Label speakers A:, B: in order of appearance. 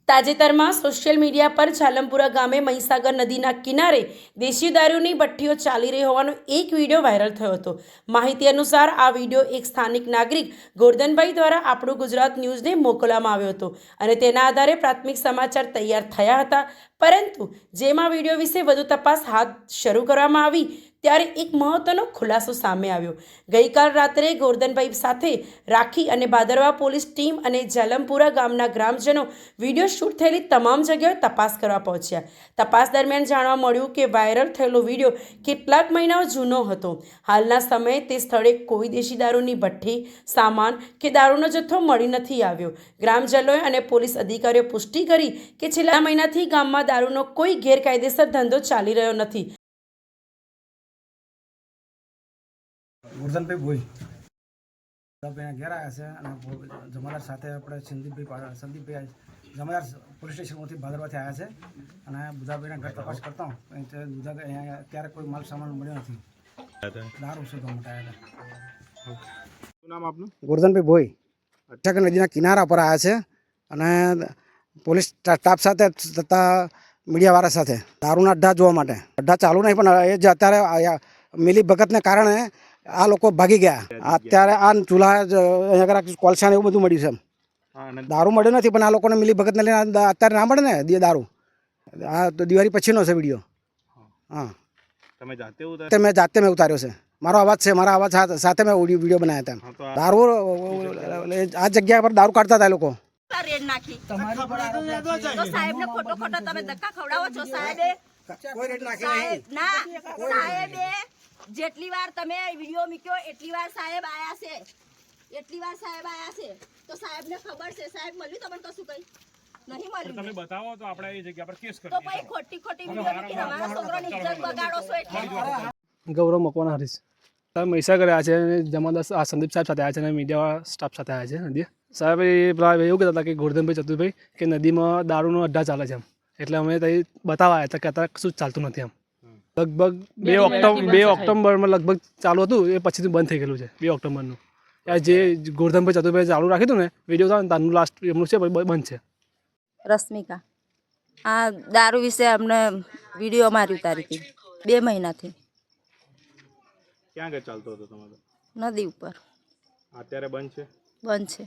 A: તાજેતરમાં social media પર જાલમપુરા ગામે મહીસાગર નદીના કિનારે દેશી દારૂની ભઠ્ઠીઓ ચાલી રહી હોવાનો એક વિડીયો વાયરલ થયો હતો। માહિતી અનુસાર આ વિડીયો એક સ્થાનિક નાગરિક ગોરધનભાઈ દ્વારા આપણું ગુજરાત ન્યૂઝને મોકલવામાં આવ્યો હતો અને તેના આધારે પ્રાથમિક સમાચાર તૈયાર થયા હતા, પરંતુ જેમાં વિડીયો વિશે વધુ તપાસ હાથ શરૂ કરવામાં આવી ત્યારે એક મહત્વનો ખુલાસો સામે આવ્યો। ગઈકાલ રાત્રે ગોરધનભાઈ સાથે રાખી અને ભાદરવા પોલીસ ટીમ અને જાલમપુરા ગામના ગ્રામજનો વિડીયો શૂટ થયેલી તમામ જગ્યાએ તપાસ કરવા પહોંચ્યા। તપાસ દરમિયાન જાણવા મળ્યું કે વાયરલ થયેલો વિડીયો કેટલાક મહિનાઓ જૂનો હતો। હાલના સમયે તે સ્થળે કોઈ દેશી દારૂની ભઠ્ઠી, સામાન કે દારૂનો જથ્થો મળી નથી આવ્યો। ગ્રામજનોએ અને પોલીસ અધિકારીઓ પુષ્ટિ કરી કે છેલ્લા મહિનાથી ગામમાં દારૂનો કોઈ ગેરકાયદેસર ધંધો ચાલી રહ્યો નથી।
B: ગોરધનભાઈ ભોઈ અહીંયા ઘેર આવ્યા છે અને જમાદાર સાથે આપણે સંદીપભાઈ જમાદાર પોલીસ સ્ટેશનમાંથી ભાદરવાથી આવ્યા છે અને બુધાભાઈના ઘર તપાસ કરતા અહીંયા અત્યારે કોઈ માલ સામાન મળ્યો નથી, દારૂ શોધવા માટે આવ્યા હતા।
C: શું નામ આપનું?
B: ગોરધનભાઈ ભોઈ મહીસાગર નદીના કિનારા પર આવ્યા છે અને પોલીસ સ્ટાફ સાથે તથા મીડિયાવાળા સાથે દારૂના અડ્ડા જોવા માટે। અડ્ડા ચાલુ નહીં પણ એ જ અત્યારે મિલી ભગતને કારણે આ લોકો ભાગી ગયા। અત્યારે આ ચૂલા અહીંયા કોલસા ને એવું બધું મળ્યું છે, દારૂ મળ્યો નથી પણ આ લોકોને મિલી ભગતને લઈને અત્યારે ના મળે ને દારૂ। આ તો દિવાળી પછીનો છે વિડીયો। હા, મેં જાતે મેં ઉતાર્યો છે, મારો અવાજ છે, મારા અવાજ સાથે મેં વિડીયો બનાવ્યા હતા। દારૂ આ જગ્યા પર દારૂ કાઢતા હતા લોકો।
D: રેડ નાખી તો સાહેબને ખોટો ખોટો તમે ધક્કા ખવડાવો છો સાહેબે।
B: કોઈ રેડ નાખી
D: સાહેબ ના સાહેબે જેટલી વાર તમે વિડિયો મૂક્યો એટલી વાર સાહેબ આયા છે, એટલી વાર સાહેબ આયા છે તો સાહેબને ખબર છે। સાહેબ મળ્યું તમને કશું કઈ નહીં મળ્યું?
C: તમે બતાવો તો આપણે એ જગ્યા પર કેસ કરીએ
D: તો પછી ખોટી ખોટી વિડિયો મૂકીને અમારા છોકરાની ઇજ્જત બગાડો છો એટલે।
E: ગૌરવ મકવાણા હરીશ મહીસાગર આવ્યા છે અને જમાદાર આ સંદીપ સાહેબ સાથે આવ્યા છે અને મીડિયા સ્ટાફ સાથે આવ્યા છે નદી સાહેબ। એ પેલા એવું કહેતા હતા કે ગોરધનભાઈ ચતુરભાઈ કે નદીમાં દારૂનો અડ્ડા ચાલે છે એમ, એટલે અમે ત્યાં બતાવવા આવ્યા હતા કે અત્યારે કશું ચાલતું નથી એમ। લગભગ 2 ઓક્ટોબરમાં લગભગ ચાલુ હતું, એ પછીથી બંધ થઈ ગયેલું છે 2 ઓક્ટોબરનું। જે ગોરધનભાઈ ચતુરભાઈ ચાલુ રાખ્યું હતું ને વિડીયો થાય ને તારનું લાસ્ટ એમનું છે બંધ છે।
F: રશ્મિકા આ દારૂ વિશે અમને વિડીયો મારી ઉતારી હતી 2 મહિનાથી।
C: ક્યાં ચાલતો હતો તમારો?
F: નદી ઉપર।
C: અત્યારે બંધ છે?
F: બંધ છે।